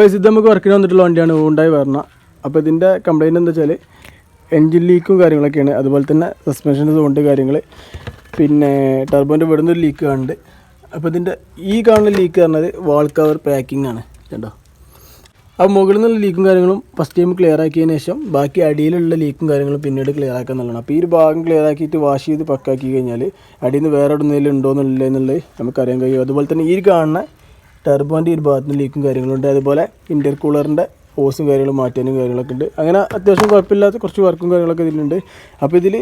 ഇത് നമുക്ക് വർക്കിന് വന്നിട്ടുള്ള വണ്ടിയാണ് ഹ്യുണ്ടായി വെർണ. അപ്പോൾ ഇതിൻ്റെ കംപ്ലയിൻറ്റ് എന്താ വെച്ചാൽ എൻജിൻ ലീക്കും കാര്യങ്ങളൊക്കെയാണ്. അതുപോലെ തന്നെ സസ്പെൻഷൻ്റെ സൗണ്ട് കാര്യങ്ങൾ, പിന്നെ ടർബോൻ്റെ ഇവിടുന്ന് ഒരു ലീക്ക് കാണുന്നുണ്ട്. അപ്പോൾ ഇതിൻ്റെ ഈ കാണുന്ന ലീക്ക് പറഞ്ഞത് വാൾ കവർ പാക്കിംഗ് ആണ് കേട്ടോ. അപ്പോൾ മുകളിൽ നിന്നുള്ള ലീക്കും കാര്യങ്ങളും ഫസ്റ്റ് ടൈം ക്ലിയർ ആക്കിയതിന് ശേഷം ബാക്കി അടിയിലുള്ള ലീക്കും കാര്യങ്ങളും പിന്നീട് ക്ലിയർ ആക്കുക എന്നുള്ളതാണ്. അപ്പോൾ ഈ ഒരു ഭാഗം ക്ലിയർ ആക്കിയിട്ട് വാഷ് ചെയ്ത് പക്കാക്കി കഴിഞ്ഞാൽ അടിയിൽ നിന്ന് വേറെ എവിടെയെങ്കിലും ഉണ്ടോ എന്നുള്ളത് നമുക്കറിയാൻ കഴിയും. അതുപോലെ തന്നെ ഈ കാണുന്ന ടർബോൻ്റെ ഈ ഒരു ഭാഗത്ത് നിന്ന് ലീക്കും കാര്യങ്ങളുണ്ട്. അതുപോലെ ഇൻ്റർകൂളറിൻ്റെ ഹോസും കാര്യങ്ങളും മാറ്റാനും കാര്യങ്ങളൊക്കെ ഉണ്ട്. അങ്ങനെ അത്യാവശ്യം കുഴപ്പമില്ലാത്ത കുറച്ച് വർക്കും കാര്യങ്ങളൊക്കെ ഇതിലുണ്ട്. അപ്പോൾ ഇതിൽ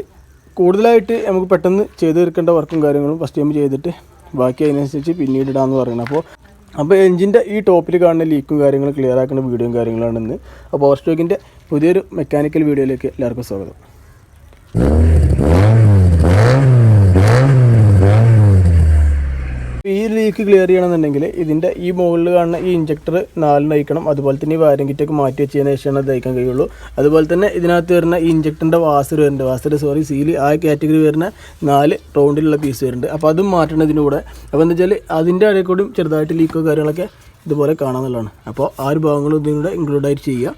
കൂടുതലായിട്ട് നമുക്ക് പെട്ടെന്ന് ചെയ്ത് തീർക്കേണ്ട വർക്കും കാര്യങ്ങളും ഫസ്റ്റ് ടൈം ചെയ്തിട്ട് ബാക്കി അതിനനുസരിച്ച് പിന്നീട് ഇടാമെന്ന് പറയുന്നത്. അപ്പോൾ എഞ്ചിൻ്റെ ഈ ടോപ്പിൽ കാണുന്ന ലീക്കും കാര്യങ്ങളും ക്ലിയർ ആക്കുന്ന വീഡിയോയും കാര്യങ്ങളാണ് ഇന്ന്. അപ്പോൾ പവർ സ്റ്റോക്കിൻ്റെ പുതിയൊരു മെക്കാനിക്കൽ വീഡിയോയിലേക്ക് എല്ലാവർക്കും സ്വാഗതം. ഈ ലീക്ക് ക്ലിയർ ചെയ്യണമെന്നുണ്ടെങ്കിൽ ഇതിൻ്റെ ഈ മുകളിൽ കാണുന്ന ഈ ഇഞ്ചക്ടർ 4 അയക്കണം. അതുപോലെ തന്നെ ഈ വയറിംഗ് കിറ്റൊക്കെ മാറ്റി വെച്ചതിന് ശേഷമാണ് അത് അയക്കാൻ കഴിയുള്ളൂ. അതുപോലെ തന്നെ ഇതിനകത്ത് വരുന്ന ഈ ഇഞ്ചക്ടറിൻ്റെ സീല് ആ കാറ്റഗറി വരുന്ന 4 റൗണ്ടിലുള്ള പീസ് വരുന്നുണ്ട്. അപ്പോൾ അതും മാറ്റണതിന് കൂടെ. അപ്പോൾ എന്താ വെച്ചാൽ അതിൻ്റെ ഇടയിൽ കൂടി ചെറുതായിട്ട് ലീക്കോ കാര്യങ്ങളൊക്കെ ഇതുപോലെ കാണാമെന്നുള്ളതാണ്. അപ്പോൾ ആ ഒരു ഭാഗങ്ങളും ഇതിലൂടെ ഇൻക്ലൂഡായിട്ട് ചെയ്യുക.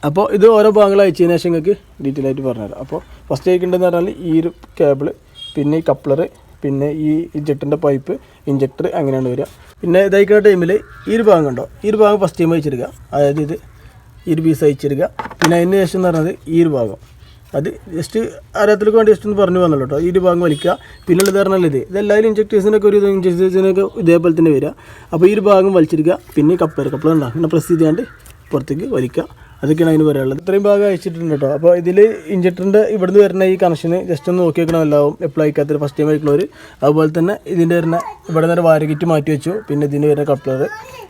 അപ്പോൾ ഇത് ഓരോ ഭാഗങ്ങൾ അയച്ചതിന് ശേഷം നിങ്ങൾക്ക് ഡീറ്റെയിൽ ആയിട്ട് പറഞ്ഞുതരാം. അപ്പോൾ ഫസ്റ്റ് അയക്കേണ്ടതെന്ന് പറഞ്ഞാൽ ഈ ഒരു കേബിള്, പിന്നെ ഈ കപ്ലർ, പിന്നെ ഈ ഇഞ്ചക്ടറിൻ്റെ പൈപ്പ്, ഇഞ്ചക്ടർ അങ്ങനെയാണ് വരിക. പിന്നെ ഇതായിക്കുന്ന ടൈമിൽ ഈ ഒരു ഭാഗം കണ്ടോ, ഈ ഒരു ഭാഗം ഫസ്റ്റ് ടൈം അയച്ചെടുക്കുക. അതായത് ഇത് ഈ ഒരു പീസ് അയച്ചെടുക്കുക. പിന്നെ അതിന് ശേഷം എന്ന് പറഞ്ഞത് ഈ ഒരു ഭാഗം, അത് ജസ്റ്റ് അറിയാത്തവർക്ക് വേണ്ടി ജസ്റ്റ് ഒന്ന് പറഞ്ഞു വന്നല്ലോ കേട്ടോ. ഈ ഒരു ഭാഗം വലിക്കുക. പിന്നുള്ളത് പറഞ്ഞാൽ ഇതെല്ലാവരും ഇഞ്ചക്ടേഴ്സിനൊക്കെ ഒരു ഇഞ്ചക്ടേഴ്സിനൊക്കെ ഇതേപോലെ തന്നെ വരിക. അപ്പോൾ ഈ ഒരു ഭാഗം വലിച്ചെടുക്കുക. പിന്നെ കപ്ലർ ഉണ്ടാകും, പിന്നെ പ്രസ് ചെയ്താണ്ട് പുറത്തേക്ക് വലിക്കുക. അതൊക്കെയാണ് അതിന് പറയാനുള്ളത്. ഇത്രയും ഭാഗം അയച്ചിട്ടുണ്ട് കേട്ടോ. അപ്പോൾ ഇതിൽ ഇഞ്ചക്ടറിൻ്റെ ഇവിടുന്ന് വരുന്ന ഈ കണക്ഷന് ജസ്റ്റ് ഒന്ന് നോക്കി വെക്കണം എല്ലാവും. എപ്പോഴും അയക്കാത്തൊരു ഫസ്റ്റ് ടൈം അയക്കുന്നവർ. അതുപോലെ തന്നെ ഇതിൻ്റെ വരുന്ന ഇവിടെ നിന്ന് വയർ കിറ്റ് മാറ്റി വെച്ചു. പിന്നെ ഇതിന് വരുന്ന കപ്ലർ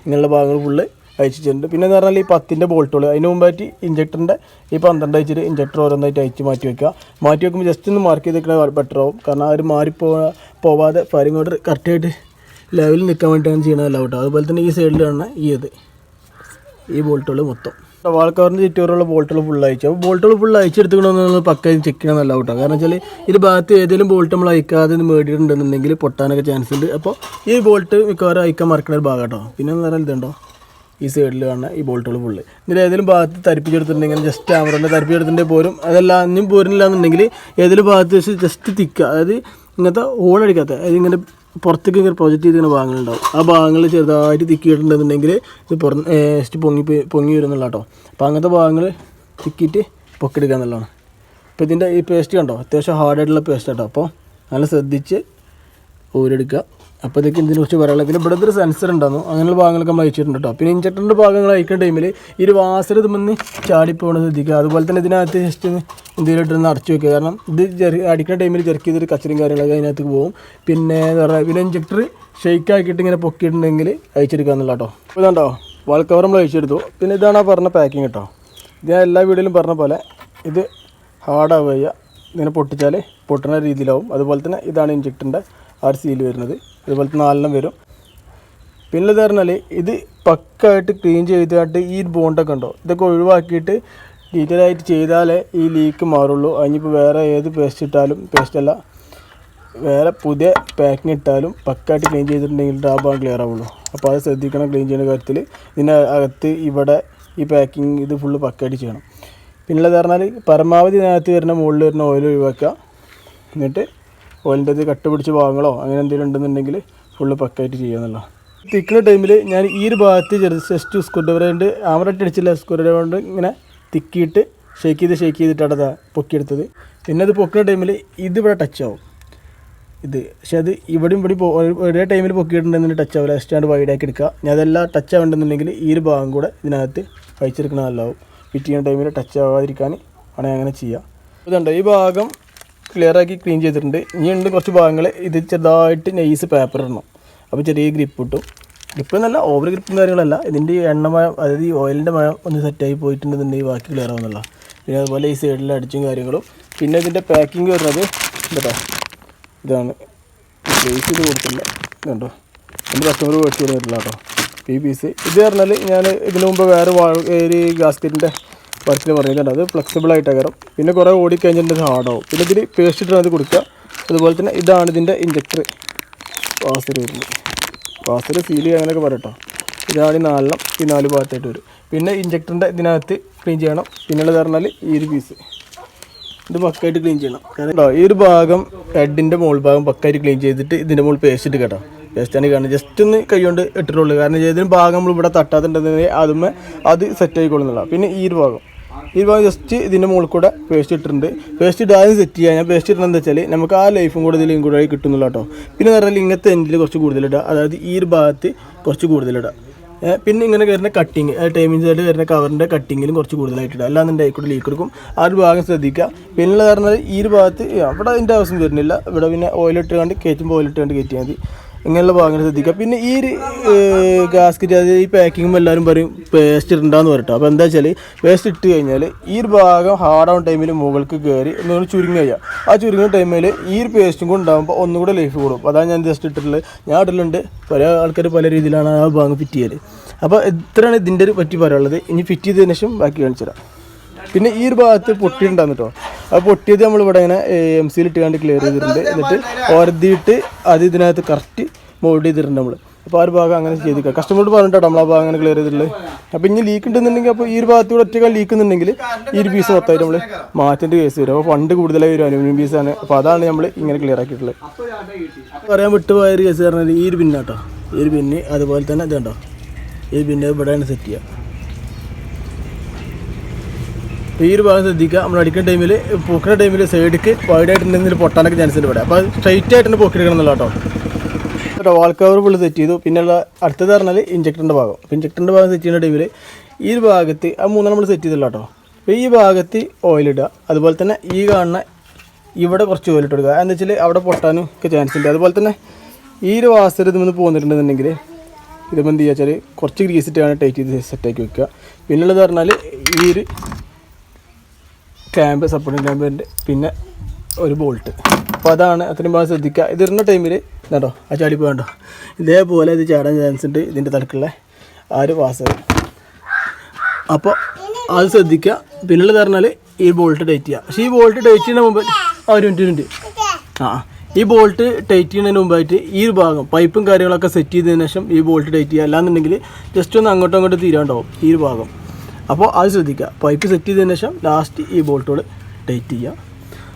ഇങ്ങനെയുള്ള ഭാഗങ്ങൾ ഫുള്ള് അയച്ചിട്ടുണ്ട്. പിന്നെ എന്ന് പറഞ്ഞാൽ ഈ 10ൻ്റെ ബോൾട്ടുകൾ അതിന് മുമ്പായിട്ട് ഇഞ്ചക്ടറിൻ്റെ ഈ 12 അയച്ചിട്ട് ഇഞ്ചക്ടർ ഓരോന്നായിട്ട് അയച്ച് മാറ്റി വെക്കുക. മാറ്റി വെക്കുമ്പോൾ ജസ്റ്റ് ഒന്ന് മാർക്ക് ചെയ്ത് വെക്കണത് ബെറ്റർ ആവും. കാരണം ആ ഒരു പോവാതെ ഫയറിംഗ് ഓർഡർ കറക്റ്റായിട്ട് ലെവലിൽ നിൽക്കാൻ വേണ്ടിയിട്ടാണ് ചെയ്യണമല്ലോ കേട്ടോ. അതുപോലെ തന്നെ ഈ സൈഡിൽ കാണുന്ന ഈ ബോൾട്ടുകൾ മൊത്തം വാൾ കവറിൻ്റെ ചുറ്റോറുള്ള ബോൾട്ടുകൾ ഫുൾ അയച്ചു. അപ്പോൾ ബോൾട്ടുകൾ ഫുൾ അയച്ചെടുത്തുകൊണ്ടെന്ന് പക്ക ചെക്ക് ചെയ്യണമെന്നല്ല കേട്ടോ. കാരണം വെച്ചാൽ ഇത് ഭാഗത്ത് ഏതെങ്കിലും ബോൾട്ട് നമ്മൾ അയക്കാതെ മേടിയിട്ടുണ്ടെന്നുണ്ടെങ്കിൽ പൊട്ടാനൊക്കെ ചാൻസ് ഉണ്ട്. അപ്പോൾ ഈ ബോൾട്ട് മിക്കവാറും അയക്കാൻ മറക്കുന്ന ഒരു ഭാഗം കേട്ടോ. പിന്നെ എന്ന് പറഞ്ഞാൽ ഇതുണ്ടോ, ഈ സൈഡിൽ കാണുന്ന ഈ ബോൾട്ടുകൾ ഫുള്ള് ഇതിൽ ഏതെങ്കിലും ഭാഗത്ത് തരിപ്പിച്ചെടുത്തിട്ടുണ്ടെങ്കിൽ ജസ്റ്റ് ആമറോൻ്റെ തരിപ്പിച്ചെടുത്തിട്ടുണ്ടെങ്കിൽ പോരും. അതല്ല അഞ്ഞും പോരുന്നില്ല എന്നുണ്ടെങ്കിൽ ഏതെങ്കിലും ഭാഗത്ത് ജസ്റ്റ് തിക്കുക, അതായത് ഇങ്ങനത്തെ ഹോളടിക്കാത്ത, അതായത് ഇങ്ങനെ പുറത്തേക്ക് ഇങ്ങനെ പ്രൊജക്റ്റ് ചെയ്തിങ്ങനെ ഭാഗങ്ങളുണ്ടാവും. ആ ഭാഗങ്ങൾ ചെറുതായിട്ട് തിക്കിയിട്ടുണ്ടെന്നുണ്ടെങ്കിൽ ഇത് ജസ്റ്റ് പൊങ്ങി വരുന്നുള്ള കേട്ടോ. അപ്പോൾ അങ്ങനത്തെ ഭാഗങ്ങൾ തിക്കിയിട്ട് പൊക്കെടുക്കുക എന്നുള്ളതാണ്. അപ്പോൾ ഇതിൻ്റെ ഈ പേസ്റ്റ് കണ്ടോ, അത്യാവശ്യം ഹാർഡായിട്ടുള്ള പേസ്റ്റ് കേട്ടോ. അപ്പോൾ നല്ല ശ്രദ്ധിച്ച് ഊരെടുക്കുക. അപ്പോൾ ഇതൊക്കെ ഇതിനെക്കുറിച്ച് പറയാനുള്ളത്. പിന്നെ ഇവിടെ ഒരു സെൻസർ ഉണ്ടായിരുന്നു, അങ്ങനെയുള്ള ഭാഗങ്ങളൊക്കെ നമ്മൾ അയച്ചിട്ടുണ്ട് കേട്ടോ. പിന്നെ ഇഞ്ചക്ടറിൻ്റെ ഭാഗങ്ങൾ അയക്കുന്ന ടൈമിൽ ഈ ഒരു വാസർ ഇതുമെന്ന് ചാടിപ്പോകണമെന്ന് ശ്രദ്ധിക്കുക. അതുപോലെ തന്നെ ഇതിനകത്ത് ജസ്റ്റ് എന്തെങ്കിലും ഇട്ടൊന്ന് അടച്ചു വെക്കുക. കാരണം ഇത് അടിക്കുന്ന ടൈമിൽ ചെറുക്കി ചെയ്തൊരു കച്ചറും കാര്യങ്ങളൊക്കെ അതിനകത്ത് പോകും. പിന്നെ എന്താ പറയുക, പിന്നെ ഇഞ്ചക്ടർ ഷെയ്ക്ക് ആക്കിയിട്ട് ഇങ്ങനെ പൊക്കിയിട്ടുണ്ടെങ്കിൽ അയച്ചെടുക്കുക എന്നുള്ള കേട്ടോ. അപ്പോൾ ഇതുണ്ടോ വാൾ കവർ നമ്മൾ അയച്ചെടുത്തു. പിന്നെ ഇതാണ് ആ പറഞ്ഞ പാക്കിങ് കേട്ടോ. ഇത് ഞാൻ എല്ലാ വീഡിയോയിലും പറഞ്ഞ പോലെ ഇത് ഹാർഡാവുക, ഇങ്ങനെ പൊട്ടിച്ചാൽ പൊട്ടുന്ന രീതിയിലാവും. അതുപോലെ തന്നെ ഇതാണ് ഇഞ്ചക്ടറിൻ്റെ സീല് വരുന്നത്. അതുപോലെ തന്നെ 4 വരും. പിന്നെ ഇത് പറഞ്ഞാൽ ഇത് പക്കായിട്ട് ക്ലീൻ ചെയ്തിട്ട് ഈ ബോണ്ടൊക്കെ ഉണ്ടോ ഇതൊക്കെ ഒഴിവാക്കിയിട്ട് ഡീറ്റെയിൽ ആയിട്ട് ചെയ്താലേ ഈ ലീക്ക് മാറുള്ളൂ. അതിനിപ്പോൾ വേറെ ഏത് പേസ്റ്റ് ഇട്ടാലും, പേസ്റ്റല്ല വേറെ പുതിയ പാക്കിങ് ഇട്ടാലും പക്കായിട്ട് ക്ലീൻ ചെയ്തിട്ടുണ്ടെങ്കിൽ ആ ഭാഗം ക്ലിയർ ആവുള്ളൂ. അപ്പോൾ അത് ശ്രദ്ധിക്കണം ക്ലീൻ ചെയ്യുന്ന കാര്യത്തിൽ. ഇതിൻ്റെ അകത്ത് ഇവിടെ ഈ പാക്കിങ് ഇത് ഫുള്ള് പക്കായിട്ട് ചെയ്യണം. പിന്നെ ഇത് പറഞ്ഞാൽ പരമാവധി ഇതിനകത്ത് വരുന്ന മുകളിൽ വരുന്ന ഓയിൽ ഒഴിവാക്കുക. എന്നിട്ട് ഓയിലിൻ്റെ ഇത് കട്ട് പിടിച്ച ഭാഗങ്ങളോ അങ്ങനെ എന്തെങ്കിലും ഉണ്ടെന്നുണ്ടെങ്കിൽ ഫുള്ള് പക്കായിട്ട് ചെയ്യുക എന്നുള്ളതാണ്. തിക്കുന്ന ടൈമിൽ ഞാൻ ഈ ഒരു ഭാഗത്ത് ജസ്റ്റ് സ്ക്രൂ ഡ്രൈവർ കൊണ്ട് ആമറട്ട് അടിച്ചില്ല, സ്ക്രൂ ഡ്രൈവർ കൊണ്ട് ഇങ്ങനെ തിക്കിയിട്ട് ഷേക്ക് ചെയ്തിട്ടാണ് അത് പൊക്കിയെടുത്തത്. പിന്നെ അത് പൊക്കുന്ന ടൈമിൽ ഇതിവിടെ ടച്ച് ആവും പക്ഷെ അത് ഇവിടെ ഒരേ ടൈമിൽ പൊക്കിയിട്ടുണ്ടെങ്കിൽ ടച്ച് ആവില്ല. ജസ്റ്റ് വൈഡാക്കി എടുക്കുക. ഞാൻ അതെല്ലാം ടച്ച് ആവേണ്ടെന്നുണ്ടെങ്കിൽ ഈ ഒരു ഭാഗം കൂടെ ഇതിനകത്ത് കഴിച്ചെടുക്കണം നല്ലതാവും. ഫിറ്റ് ചെയ്യുന്ന ടൈമിൽ ടച്ച് ആവാതിരിക്കാൻ ആണെങ്കിൽ അങ്ങനെ ചെയ്യുക. ഇതുണ്ട് ഈ ഭാഗം ക്ലിയറാക്കി ക്ലീൻ ചെയ്തിട്ടുണ്ട്. ഇനിയുണ്ട് കുറച്ച് ഭാഗങ്ങൾ ഇത് ചെറുതായിട്ട് നൈസ് പേപ്പർ ഇടണം. അപ്പോൾ ചെറിയ ഗ്രിപ്പ് കിട്ടും. ഗ്രിപ്പ് എന്നല്ല ഓവർ ഗ്രിപ്പും കാര്യങ്ങളല്ല, ഇതിൻ്റെ എണ്ണമയം അതായത് ഈ ഓയിലിൻ്റെ മയം ഒന്ന് സെറ്റായി പോയിട്ടുണ്ടെന്നുണ്ടെങ്കിൽ ബാക്കി ക്ലിയർ ആവുന്നുള്ള. പിന്നെ അതുപോലെ ഈ സൈഡിൽ അടിച്ചും കാര്യങ്ങളും. പിന്നെ ഇതിൻ്റെ പാക്കിങ് വരുന്നത് കേട്ടോ, ഇതാണ് പ്ലേസ് ചെയ്ത് കൊടുത്തില്ല. ഇതുണ്ടോ എൻ്റെ കസ്റ്റമർ മേടിച്ച് കൊടുത്തിട്ടില്ല കേട്ടോ ഈ പീസ്. ഇത് പറഞ്ഞാൽ ഞാൻ ഇതിനു മുമ്പ് വേറെ ഒരു ഗാസ്കറ്റിൻ്റെ വർക്കിന് പറഞ്ഞിട്ടുണ്ട്. അത് ഫ്ലെക്സിബിളായിട്ട് കയറും. പിന്നെ കുറേ ഓടിക്കഴിഞ്ഞിട്ടുണ്ടെങ്കിൽ ഹാർഡാവും. പിന്നെ ഇതിൽ പേസ്റ്റ് ഇട്ടാൽ അത് കൊടുക്കുക. അതുപോലെ തന്നെ ഇതാണ് ഇതിൻ്റെ ഇഞ്ചക്ടർ വാസർ വരുന്നത്. വാസർ സീൽ അങ്ങനെയൊക്കെ പറയട്ടോ. ഇതാണ് ഈ 4 ഈ 4 ഭാഗത്തായിട്ട് വരും. പിന്നെ ഇഞ്ചക്ടറിൻ്റെ ഇതിനകത്ത് ക്ലീൻ ചെയ്യണം. പിന്നുള്ളത് പറഞ്ഞാൽ ഈ ഒരു പീസ് ഇത് പക്കായിട്ട് ക്ലീൻ ചെയ്യണം. കാരണം ഈ ഒരു ഭാഗം ഹെഡിൻ്റെ മുകൾ ഭാഗം പക്കായിട്ട് ക്ലീൻ ചെയ്തിട്ട് ഇതിൻ്റെ മുകളിൽ പേസ്റ്റ് ഇട്ട് കേട്ടോ. പേസ്റ്റാണ് കാണുന്നത്. ജസ്റ്റ് ഒന്ന് കൈ കൊണ്ട് ഇട്ടിട്ടുള്ളൂ. കാരണം ഏതെങ്കിലും ഭാഗം നമ്മൾ ഇവിടെ തട്ടാത്തുണ്ടെങ്കിൽ അത് സെറ്റ് ആയിക്കൊള്ളുന്നില്ല. പിന്നെ ഈ ഒരു ഭാഗം ജസ്റ്റ് ഇതിൻ്റെ മുകളിൽ കൂടെ പേസ്റ്റ് ഇട്ടിട്ടുണ്ട്. പേസ്റ്റ് ഇടാതെ സെറ്റ് ചെയ്യാൻ ഞാൻ പേസ്റ്റ് ഇടണമെന്ന് വെച്ചാൽ നമുക്ക് ആ ലൈഫും കൂടെ ഇതിലും കൂടെ കിട്ടുന്നില്ല കേട്ടോ. പിന്നെ പറഞ്ഞാൽ ഇങ്ങനത്തെ എൻഡിൽ കുറച്ച് കൂടുതലിടുക, അതായത് ഈ ഒരു ഭാഗത്ത് കുറച്ച് കൂടുതലിടുക. പിന്നെ ഇങ്ങനെ വരുന്ന കട്ടിങ് ടൈമിംഗ് സൈഡ് വരുന്ന കവറിൻ്റെ കട്ടിങ്ങിലും കുറച്ച് കൂടുതലായിട്ടിടുക. അല്ലാതെ ആയിക്കോട്ടെ ലീക്ക് എടുക്കും. ആ ഒരു ഭാഗം ശ്രദ്ധിക്കുക. പിന്നെ പറഞ്ഞാൽ ഈ ഒരു ഭാഗത്ത് ഇവിടെ അതിൻ്റെ ആവശ്യം വരുന്നില്ല. ഇവിടെ പിന്നെ ഓയിലിട്ട് കണ്ട് കയറ്റുമ്പോൾ ഓയിലിട്ട് കണ്ട് കയറ്റിയാൽ മതി. ഇങ്ങനെയുള്ള ഭാഗങ്ങൾ ശ്രദ്ധിക്കുക. പിന്നെ ഈ ഒരു ഗാസ്കറ്റ് അത് ഈ പാക്കിങ്ങും എല്ലാവരും പറയും പേസ്റ്റ് ഇടണ്ടെന്ന് പറയട്ടോ. അപ്പോൾ എന്താ വെച്ചാൽ പേസ്റ്റ് ഇട്ട് കഴിഞ്ഞാൽ ഈ ഒരു ഭാഗം ഹാർഡ് ടൈമിൽ മുകൾക്ക് കയറി നിങ്ങൾ ചുരുങ്ങി കഴിയുക. ആ ചുരുങ്ങിയ ടൈമിൽ ഈ ഒരു പേസ്റ്റും കൂടെ ഉണ്ടാകുമ്പോൾ ഒന്നുകൂടെ ലൈഫ് കൂടും. അതാണ് ഞാൻ ജസ്റ്റ് ഇട്ടിട്ടുള്ളത്. ഞാൻ ഇടലുണ്ട്. പല ആൾക്കാർ പല രീതിയിലാണ് ആ ഭാഗം ഫിറ്റ് ചെയ്യൽ. അപ്പോൾ ഇത്രയാണ് ഇതിൻ്റെ ഒരു പറ്റി പറയാനുള്ളത്. ഇനി ഫിറ്റ് ചെയ്തതിന് ശേഷം ബാക്കി കാണിച്ചു തരാം. പിന്നെ ഈ ഒരു ഭാഗത്ത് പൊട്ടിയിട്ടുണ്ടാകും കേട്ടോ. ആ പൊട്ടിയത് നമ്മളിവിടെ ഇങ്ങനെ MC ഇട്ട് കണ്ട് ക്ലിയർ ചെയ്തിട്ടുണ്ട്. എന്നിട്ട് ഓരത്തിയിട്ട് അത് ഇതിനകത്ത് കറക്റ്റ് മോൾഡ് ചെയ്തിട്ടുണ്ട് നമ്മൾ. അപ്പോൾ ആ ഒരു ഭാഗം അങ്ങനെ ചെയ്തിരിക്കുക. കസ്റ്റമറോട് പറഞ്ഞിട്ടോ നമ്മൾ ആ ഭാഗം അങ്ങനെ ക്ലിയർ ചെയ്തിട്ടുള്ളത്. അപ്പോൾ ഇനി ലീക്ക് ഉണ്ടെന്നുണ്ടെങ്കിൽ അപ്പോൾ ഈ ഒരു ഭാഗത്തൂടെ ഒറ്റക്കാൽ ലീക്ക് ഉണ്ടെങ്കിൽ ഈ ഒരു പീസ് മൊത്തമായിട്ട് നമ്മൾ മാറ്റേണ്ട കേസ് വരും. അപ്പോൾ ഫണ്ട് കൂടുതലായി വരും. അലുമിനിയം പീസാണ്. അപ്പോൾ അതാണ് നമ്മൾ ഇങ്ങനെ ക്ലിയർ ആക്കിയിട്ടുള്ളത്. പറയാൻ വിട്ടുപോയ ഒരു കേസ് പറഞ്ഞാൽ ഈ ഒരു പിന്നാട്ടോ. ഈ ഒരു പിന്ന് അതുപോലെ തന്നെ ഇത് കണ്ടോ. ഈ പിന്നെ ഇവിടെയാണ് സെറ്റ് ചെയ്യുക. ഈ ഒരു ഭാഗം ശ്രദ്ധിക്കുക. നമ്മൾ അടിക്കുന്ന ടൈമിൽ പൊക്കുന്ന ടൈമിൽ സൈഡിക്ക് വൈഡായിട്ടുണ്ടെങ്കിൽ പൊട്ടാനൊക്കെ ചാൻസ് ഉണ്ട് ഇവിടെ. അപ്പോൾ അത് സ്ട്രൈറ്റ് ആയിട്ട് തന്നെ പൊക്കിയെടുക്കണം എന്നുള്ള കേട്ടോ. വാൾ കവർ ഫുള്ള് സെറ്റ് ചെയ്തു. പിന്നെയുള്ള അടുത്തത് പറഞ്ഞാൽ ഇഞ്ചക്ടറിൻ്റെ ഭാഗം. അപ്പോൾ ഇഞ്ചക്ടറിൻ്റെ ഭാഗം സെറ്റ് ചെയ്യുന്ന ടൈമിൽ ഈ ഒരു ഭാഗത്ത് ആ 3 നമ്മൾ സെറ്റ് ചെയ്തില്ല കേട്ടോ. അപ്പോൾ ഈ ഭാഗത്ത് ഓയിലിടുക. അതുപോലെ തന്നെ ഈ കാണുന്ന ഇവിടെ കുറച്ച് ഓയിലിട്ട് കൊടുക്കുക. എന്ന് വെച്ചാൽ അവിടെ പൊട്ടാനും ഒക്കെ ചാൻസ് ഉണ്ട്. അതുപോലെ തന്നെ ഈ ഒരു വാസർ ഇതുമെന്ന് പോന്നിട്ടുണ്ടെന്നുണ്ടെങ്കിൽ ഇതുമ്പോൾ എന്ത് ചെയ്യുക വെച്ചാൽ കുറച്ച് ഗ്രീസിട്ടാണ് ടൈറ്റ് ചെയ്ത് സെറ്റാക്കി വെക്കുക. പിന്നുള്ളത് പറഞ്ഞാൽ ഈ ഒരു ക്ലാമ്പ് സപ്പോർട്ടിങ് ക്ലാമ്പിൻ്റെ പിന്നെ ഒരു ബോൾട്ട്. അപ്പോൾ അതാണ് അത്രയും ഭാഗം ശ്രദ്ധിക്കുക. ഇതിടുന്ന ടൈമിൽ കേട്ടോ ആ ചാടിപ്പോൾ വേണ്ടോ ഇതേപോലെ ഇത് ചാടാൻ ചാൻസ് ഉണ്ട് ഇതിൻ്റെ തലക്കുള്ള ആ ഒരു വാസർ. അപ്പോൾ അത് ശ്രദ്ധിക്കുക. പിന്നുള്ളത് പറഞ്ഞാൽ ഈ ബോൾട്ട് ടൈറ്റ് ചെയ്യുക. പക്ഷേ ഈ ബോൾട്ട് ടൈറ്റ് ചെയ്യുന്ന മുമ്പ് ഒരു മിനിറ്റ് ഈ ബോൾട്ട് ടൈറ്റ് ചെയ്യുന്നതിന് മുമ്പായിട്ട് ഈ ഒരു ഭാഗം പൈപ്പും കാര്യങ്ങളൊക്കെ സെറ്റ് ചെയ്തതിന് ശേഷം ഈ ബോൾട്ട് ടൈറ്റ് ചെയ്യുക. അല്ലാന്നുണ്ടെങ്കിൽ ജസ്റ്റ് ഒന്ന് അങ്ങോട്ടും അങ്ങോട്ടും തീരാണ്ടാവും ഈ ഒരു ഭാഗം. അപ്പോൾ അത് ശ്രദ്ധിക്കുക. പൈപ്പ് സെറ്റ് ചെയ്തതിന് ശേഷം ലാസ്റ്റ് ഈ ബോൾട്ടോട് ടൈറ്റ് ചെയ്യുക.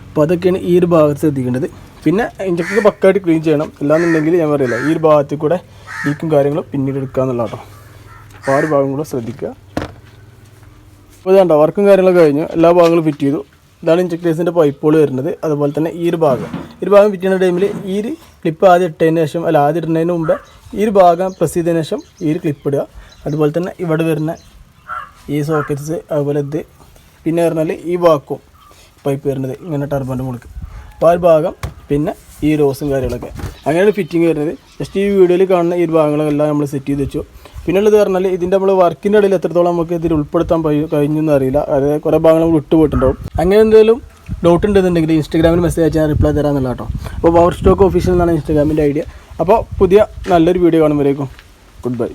അപ്പോൾ അതൊക്കെയാണ് ഈ ഒരു ഭാഗത്ത് ശ്രദ്ധിക്കേണ്ടത്. പിന്നെ ഇഞ്ചക്ടർ പക്കായിട്ട് ക്ലീൻ ചെയ്യണം. അല്ലാന്നുണ്ടെങ്കിൽ ഞാൻ പറയില്ല ഈ ഒരു ഭാഗത്തിൽ കൂടെ ലീക്കും കാര്യങ്ങളും പിന്നീട് എടുക്കുക എന്നുള്ള കേട്ടോ. അപ്പോൾ ആ ഒരു ഭാഗം കൂടെ ശ്രദ്ധിക്കുക. അപ്പോൾ ഇതാണ്ടോ വർക്കും കാര്യങ്ങളൊക്കെ കഴിഞ്ഞു. എല്ലാ ഭാഗങ്ങളും ഫിറ്റ് ചെയ്തു. ഇതാണ് ഇഞ്ചക്ടേഴ്സിൻ്റെ പൈപ്പുകൾ വരുന്നത്. അതുപോലെ തന്നെ ഈ ഒരു ഭാഗം ഫിറ്റ് ചെയ്യുന്ന ടൈമിൽ ഈ ഒരു ക്ലിപ്പ് ആദ്യം ഇട്ടതിന് ശേഷം ആദ്യം ഇടുന്നതിന് മുമ്പ് ഈ ഒരു ഭാഗം പ്രസ് ചെയ്തതിന് ശേഷം ഈ ഒരു ക്ലിപ്പ് ഇടുക. അതുപോലെ തന്നെ ഇവിടെ വരുന്ന ഈ സോക്കറ്റ്സ് അതുപോലെ ഇത് പിന്നെ പറഞ്ഞാൽ ഈ വാക്കും പൈപ്പ് വരുന്നത് ഇങ്ങനെ ടർബൻ്റെ മുകളിൽ. അപ്പോൾ ആ ഒരു ഭാഗം പിന്നെ ഈ റോസും കാര്യങ്ങളൊക്കെ അങ്ങനെയാണ് ഫിറ്റിങ് വരുന്നത്. ജസ്റ്റ് ഈ വീഡിയോയിൽ കാണുന്ന ഈ ഒരു ഭാഗങ്ങളെല്ലാം നമ്മൾ സെറ്റ് ചെയ്ത് വെച്ചു. പിന്നുള്ളത് പറഞ്ഞാൽ ഇതിൻ്റെ നമ്മൾ വർക്കിൻ്റെ ഇടയിൽ എത്രത്തോളം നമുക്ക് ഇതിൽ ഉൾപ്പെടുത്താൻ കഴിഞ്ഞെന്ന് അറിയില്ല. അതായത് കുറേ ഭാഗങ്ങൾ നമ്മൾ വിട്ടുപോയിട്ടുണ്ടാവും. അങ്ങനെ എന്തെങ്കിലും ഡൗട്ട് ഉണ്ടെന്നുണ്ടെങ്കിൽ ഇൻസ്റ്റാഗ്രാമിൽ മെസ്സേജ് അയച്ചാൽ റിപ്ലൈ തരാമെന്നുള്ള കേട്ടോ. അപ്പോൾ പവർ സ്റ്റോക്ക് ഒഫീഷ്യൽ എന്നാണ് ഇൻസ്റ്റാഗ്രാമിൻ്റെ ഐഡിയ. അപ്പോൾ പുതിയ നല്ലൊരു വീഡിയോ കാണുമ്പോഴേക്കും ഗുഡ് ബൈ.